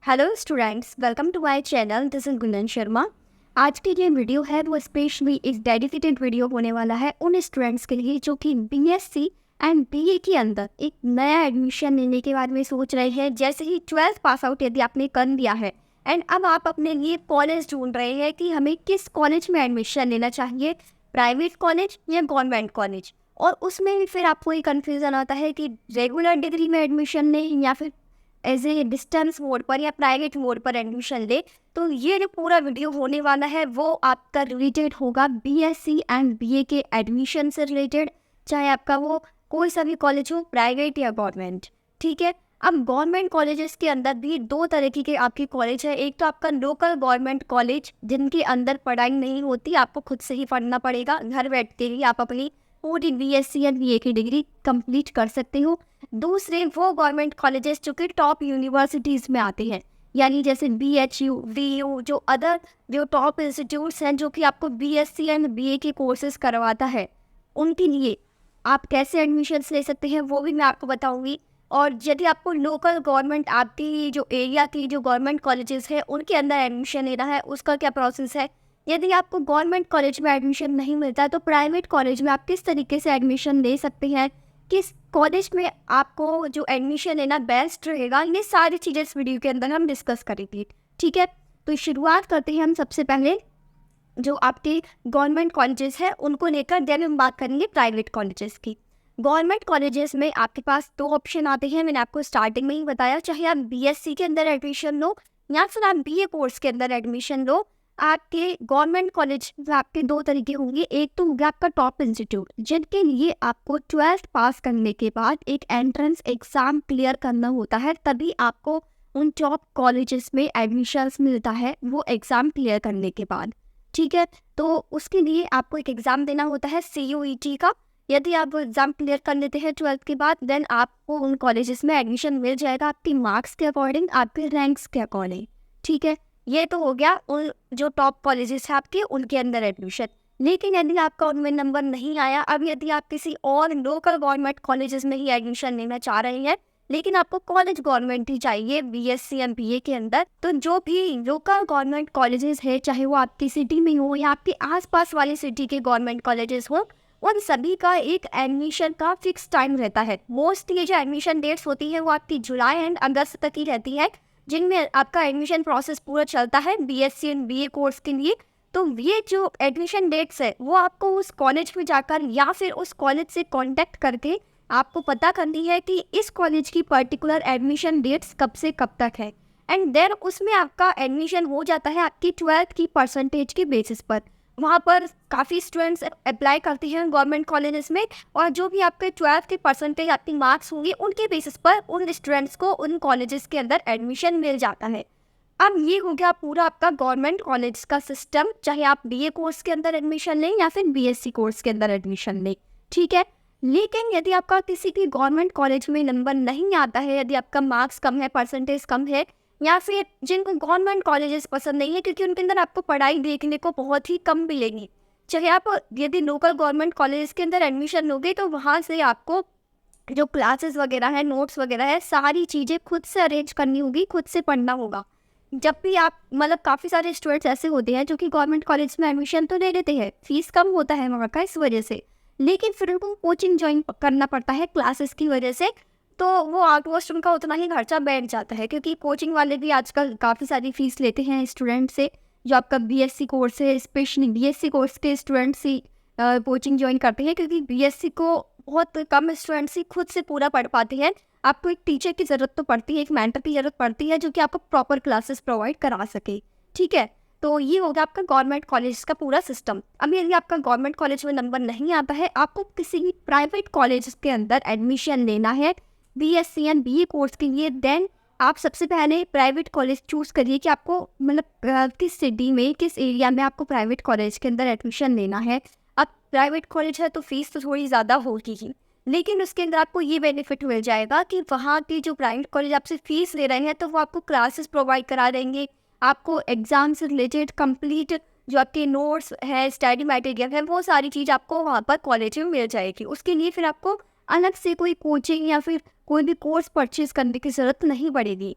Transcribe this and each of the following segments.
Hello students, welcome to my channel. This is Gunjan Sharma. आज की ये वीडियो है वो स्पेशली एक डेडिकेटेड वीडियो होने वाला है उन स्टूडेंट्स के लिए जो कि बीएससी एंड बीए के अंदर एक नया एडमिशन लेने के बारे में सोच रहे हैं। जैसे ही 12th पास आउट यदि आपने कर लिया है एंड अब आप अपने लिए कॉलेज ढूंढ रहे हैं कि हमें किस कॉलेज में एडमिशन लेना चाहिए, प्राइवेट कॉलेज या गवर्नमेंट कॉलेज, और उसमें भी फिर आपको ये कन्फ्यूज़न आता है कि रेगुलर डिग्री में एडमिशन लें या फिर एज ए डिस्टेंस मोड पर या प्राइवेट मोड पर एडमिशन ले। तो ये जो पूरा वीडियो होने वाला है वो आपका रिलेटेड होगा बीएससी एंड बीए के एडमिशन से रिलेटेड, चाहे आपका वो कोई सा भी कॉलेज हो, प्राइवेट या गवर्नमेंट। ठीक है। अब गवर्नमेंट कॉलेजेस के अंदर भी दो तरीके के आपके कॉलेज है। एक तो आपका लोकल गवर्नमेंट कॉलेज जिनके अंदर पढ़ाई नहीं होती, आपको खुद से ही पढ़ना पड़ेगा, घर बैठ के ही आप अपनी पूरी बीएससी या बीए की डिग्री कंप्लीट कर सकते हो। दूसरे वो गवर्नमेंट कॉलेजेस जो कि टॉप यूनिवर्सिटीज़ में आते हैं, यानी जैसे BHU, VU, जो अदर जो टॉप इंस्टीट्यूट्स हैं जो कि आपको बीएससी एंड बीए के कोर्सेज करवाता है, उनके लिए आप कैसे एडमिशन्स ले सकते हैं वो भी मैं आपको बताऊंगी। और यदि आपको लोकल गवर्नमेंट आपकी जो एरिया की जो गवर्नमेंट कॉलेजेस है उनके अंदर एडमिशन लेना है, उसका क्या प्रोसेस है। यदि आपको गवर्नमेंट कॉलेज में एडमिशन नहीं मिलता है तो प्राइवेट कॉलेज में आप किस तरीके से एडमिशन ले सकते हैं, किस कॉलेज में आपको जो एडमिशन लेना बेस्ट रहेगा, ये सारी चीज़ें इस वीडियो के अंदर हम डिस्कस करेंगे। ठीक है, तो शुरुआत करते हैं हम सबसे पहले जो आपके गवर्नमेंट कॉलेजेस हैं उनको लेकर, देन हम बात करेंगे प्राइवेट कॉलेजेस की। गवर्नमेंट कॉलेजेस में आपके पास दो ऑप्शन आते हैं, मैंने आपको स्टार्टिंग में ही बताया। चाहे आप बीएससी के अंदर एडमिशन लो या फिर आप बीए कोर्स के अंदर एडमिशन लो, आपके गवर्नमेंट कॉलेज में आपके दो तरीके होंगे। एक तो होगा आपका टॉप इंस्टीट्यूट जिनके लिए आपको 12th पास करने के बाद एक एंट्रेंस एग्ज़ाम क्लियर करना होता है, तभी आपको उन टॉप कॉलेजेस में एडमिशन्स मिलता है, वो एग्ज़ाम क्लियर करने के बाद। ठीक है, तो उसके लिए आपको एक एग्ज़ाम देना होता है CUET का। यदि आप वो एग्ज़ाम क्लियर कर लेते हैं 12th के बाद, देन आपको उन कॉलेजेस में एडमिशन मिल जाएगा आपकी मार्क्स के अकॉर्डिंग, आपके रैंक्स के अकॉर्डिंग। ठीक है, ये तो हो गया उन जो टॉप कॉलेजेस हैं आपके उनके अंदर एडमिशन। लेकिन यदि आपका उनमें नंबर नहीं आया, अब यदि आप किसी और लोकल गवर्नमेंट कॉलेजेस में ही एडमिशन लेना चाह रहे हैं लेकिन आपको कॉलेज गवर्नमेंट ही चाहिए बीएससी या बीए के अंदर, तो जो भी लोकल गवर्नमेंट कॉलेजेस है, चाहे वो आपकी सिटी में हो या आपके आसपास वाली सिटी के गवर्नमेंट कॉलेजेस हो, उन सभी का एक एडमिशन का फिक्स टाइम रहता है। मोस्टली जो एडमिशन डेट्स होती है वो आपकी जुलाई एंड अगस्त तक ही रहती है, जिनमें आपका एडमिशन प्रोसेस पूरा चलता है बीएससी एंड बीए कोर्स के लिए। तो ये जो एडमिशन डेट्स है वो आपको उस कॉलेज में जाकर या फिर उस कॉलेज से कांटेक्ट करके आपको पता करनी है कि इस कॉलेज की पर्टिकुलर एडमिशन डेट्स कब से कब तक है, एंड देन उसमें आपका एडमिशन हो जाता है आपकी 12th की परसेंटेज के बेसिस पर। वहाँ पर काफ़ी स्टूडेंट्स अप्लाई करते हैं गवर्नमेंट कॉलेजेस में, और जो भी आपके 12th के परसेंटेज आपकी मार्क्स होंगे उनके बेसिस पर उन स्टूडेंट्स को उन कॉलेजेस के अंदर एडमिशन मिल जाता है। अब ये हो गया पूरा आपका गवर्नमेंट कॉलेज का सिस्टम, चाहे आप बीए कोर्स के अंदर एडमिशन लें या फिर बीएससी कोर्स के अंदर एडमिशन लें। ठीक है, लेकिन यदि आपका किसी भी गवर्नमेंट कॉलेज में नंबर नहीं आता है, यदि आपका मार्क्स कम है, परसेंटेज कम है, या फिर जिनको गवर्नमेंट कॉलेजेस पसंद नहीं है क्योंकि उनके अंदर आपको पढ़ाई देखने को बहुत ही कम मिलेगी, चाहे आप यदि लोकल गवर्नमेंट कॉलेज के अंदर एडमिशन लोगे तो वहाँ से आपको जो क्लासेस वगैरह है, नोट्स वगैरह है, सारी चीज़ें खुद से अरेंज करनी होगी, खुद से पढ़ना होगा। जब भी आप मतलब काफ़ी सारे स्टूडेंट्स ऐसे होते हैं जो कि गवर्नमेंट कॉलेज में एडमिशन तो ले लेते हैं, फीस कम होता है वहाँ का इस वजह से, लेकिन फिर उनको कोचिंग ज्वाइन करना पड़ता है क्लासेस की वजह से, तो वो ऑलमोस्ट उनका उतना ही खर्चा बैठ जाता है, क्योंकि कोचिंग वाले भी आजकल काफ़ी सारी फीस लेते हैं स्टूडेंट से। जो आपका बीएससी कोर्स है, स्पेशली बीएससी कोर्स के स्टूडेंट्स ही कोचिंग ज्वाइन करते हैं, क्योंकि बीएससी को बहुत कम स्टूडेंट्स ही खुद से पूरा पढ़ पाते हैं। आपको एक टीचर की ज़रूरत तो पड़ती है, एक मेंटर की ज़रूरत पड़ती है जो कि आपको प्रॉपर क्लासेस प्रोवाइड करा सके। ठीक है, तो ये होगा आपका गवर्नमेंट कॉलेज का पूरा सिस्टम। अब यदि आपका गवर्नमेंट कॉलेज में नंबर नहीं आता है, आपको किसी भी प्राइवेट कॉलेज के अंदर एडमिशन लेना है बीएससी एंड बीए कोर्स के लिए, देन आप सबसे पहले प्राइवेट कॉलेज चूज़ करिए कि आपको मतलब किस सिटी में, किस एरिया में आपको प्राइवेट कॉलेज के अंदर एडमिशन लेना है। अब प्राइवेट कॉलेज है तो फीस तो थोड़ी ज़्यादा होगी ही, लेकिन उसके अंदर आपको ये बेनिफिट मिल जाएगा कि वहाँ के जो प्राइवेट कॉलेज आपसे फ़ीस ले रहे हैं तो वो आपको क्लासेस प्रोवाइड करा देंगे, आपको एग्ज़ाम से रिलेटेड कंप्लीट जो आपके नोट्स है, स्टडी मटेरियल है, वो सारी चीज़ आपको वहाँ पर कॉलेज में मिल जाएगी। उसके लिए फिर आपको अलग से कोई कोचिंग या फिर कोई भी कोर्स परचेज करने की ज़रूरत नहीं पड़ेगी।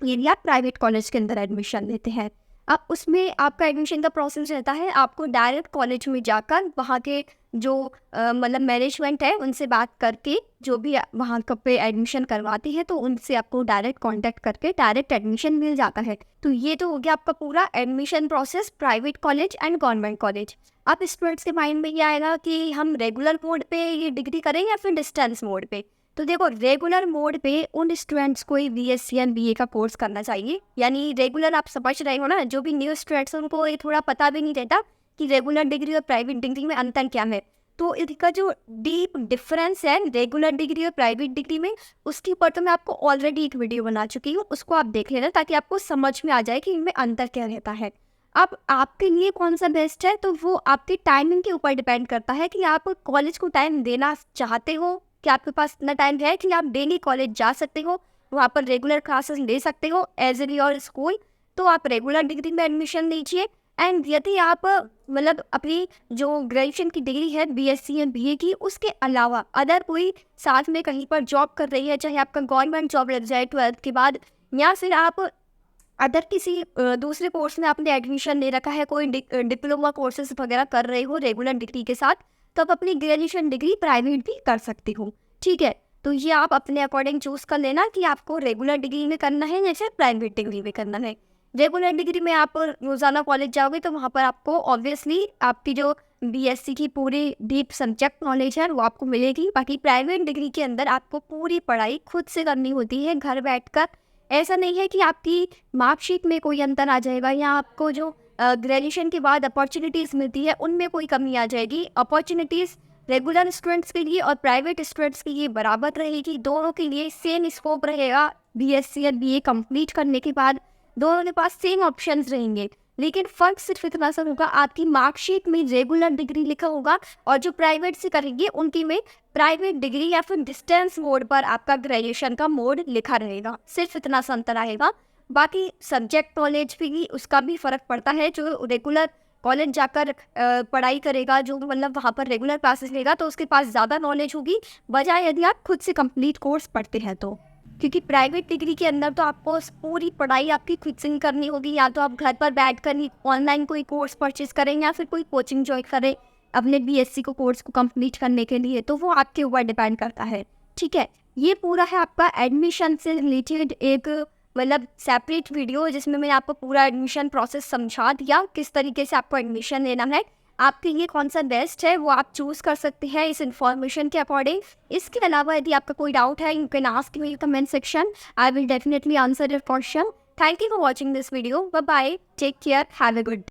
यदि आप प्राइवेट कॉलेज के अंदर एडमिशन लेते हैं। अब उसमें आपका एडमिशन का प्रोसेस रहता है, आपको डायरेक्ट कॉलेज में जाकर वहाँ के जो मतलब मैनेजमेंट है उनसे बात करके, जो भी वहाँ पे एडमिशन करवाते हैं तो उनसे आपको डायरेक्ट कांटेक्ट करके डायरेक्ट एडमिशन मिल जाता है। तो ये तो हो गया आपका पूरा admission process private college and government college. अब स्टूडेंट्स के माइंड में ये आएगा कि हम रेगुलर मोड पे ये डिग्री करें या फिर डिस्टेंस मोड पे। तो देखो, रेगुलर मोड पे उन स्टूडेंट्स को ही बीएससी एंड बीए का कोर्स करना चाहिए। यानी रेगुलर आप समझ रहे हो ना, जो भी न्यू स्टूडेंट्स हैं उनको ये थोड़ा पता भी नहीं रहता कि रेगुलर डिग्री और प्राइवेट डिग्री में अंतर क्या है। तो इसका जो डीप डिफरेंस है रेगुलर डिग्री और प्राइवेट डिग्री में, उसके ऊपर तो मैं आपको ऑलरेडी एक वीडियो बना चुकी हूँ, उसको आप देख लेना ताकि आपको समझ में आ जाए कि इनमें अंतर क्या रहता है। अब आपके लिए कौन सा बेस्ट है, तो वो आपकी टाइमिंग के ऊपर डिपेंड करता है कि आप कॉलेज को टाइम देना चाहते हो, कि आपके पास इतना टाइम है कि आप डेली कॉलेज जा सकते हो, वहाँ पर रेगुलर क्लासेस ले सकते हो एज ए योर स्कूल। तो आप रेगुलर डिग्री में एडमिशन लीजिए। एंड यदि आप मतलब अपनी जो ग्रेजुएशन की डिग्री है बीएससी या बीए की, उसके अलावा अदर कोई साथ में कहीं पर जॉब कर रही है, चाहे आपका गवर्नमेंट जॉब लग जाए 12th के बाद, या फिर आप अदर किसी दूसरे कोर्स में आपने एडमिशन ले रखा है, कोई डिप्लोमा कोर्सेज वगैरह कर रहे हो रेगुलर डिग्री के साथ, तो आप अपनी ग्रेजुएशन डिग्री प्राइवेट भी कर सकते हो। ठीक है, तो ये आप अपने अकॉर्डिंग चूज कर लेना कि आपको रेगुलर डिग्री में करना है या फिर प्राइवेट डिग्री में करना है। रेगुलर डिग्री में आप रोजाना कॉलेज जाओगे तो वहाँ पर आपको ऑब्वियसली आपकी जो बीएससी की पूरी डीप सब्जेक्ट नॉलेज है वो आपको मिलेगी। बाकी प्राइवेट डिग्री के अंदर आपको पूरी पढ़ाई खुद से करनी होती है घर बैठकर। ऐसा नहीं है कि आपकी मार्कशीट में कोई अंतर आ जाएगा या आपको जो ग्रेजुएशन के बाद अपॉर्चुनिटीज़ मिलती है उनमें कोई कमी आ जाएगी। अपॉर्चुनिटीज़ रेगुलर स्टूडेंट्स के लिए और प्राइवेट स्टूडेंट्स के लिए बराबर रहेगी, दोनों के लिए सेम स्कोप रहेगा। बीएससी या बीए कंप्लीट करने के बाद दोनों के पास सेम ऑप्शंस रहेंगे, लेकिन फ़र्क सिर्फ इतना सा होगा, आपकी मार्कशीट में रेगुलर डिग्री लिखा होगा और जो प्राइवेट से करेंगे उनकी में प्राइवेट डिग्री या फिर डिस्टेंस मोड पर आपका ग्रेजुएशन का मोड लिखा रहेगा। सिर्फ इतना सा अंतर आएगा। बाकी सब्जेक्ट नॉलेज भी उसका भी फ़र्क पड़ता है। जो रेगुलर कॉलेज जाकर पढ़ाई करेगा, जो मतलब वहाँ पर रेगुलर क्लासेस लेगा, तो उसके पास ज़्यादा नॉलेज होगी बजाय यदि आप खुद से कंप्लीट कोर्स पढ़ते हैं तो। क्योंकि प्राइवेट डिग्री के अंदर तो आपको पूरी पढ़ाई आपकी खुद से ही करनी होगी, या तो आप घर पर बैठ कर ही ऑनलाइन कोई कोर्स परचेज करें या फिर कोई कोचिंग ज्वाइन करें अपने बीएससी को कोर्स को कंप्लीट करने के लिए, तो वो आपके ऊपर डिपेंड करता है। ठीक है, ये पूरा है आपका एडमिशन से रिलेटेड एक मतलब सेपरेट वीडियो, जिसमें मैंने आपको पूरा एडमिशन प्रोसेस समझा दिया, किस तरीके से आपको एडमिशन लेना है, आपके लिए कौन सा बेस्ट है वो आप चूज़ कर सकते हैं इस इन्फॉर्मेशन के अकॉर्डिंग। इसके अलावा यदि आपका कोई डाउट है, you can ask me in comment section, I will definitely answer your question. Thank you for watching this video. Bye bye, take care, have a good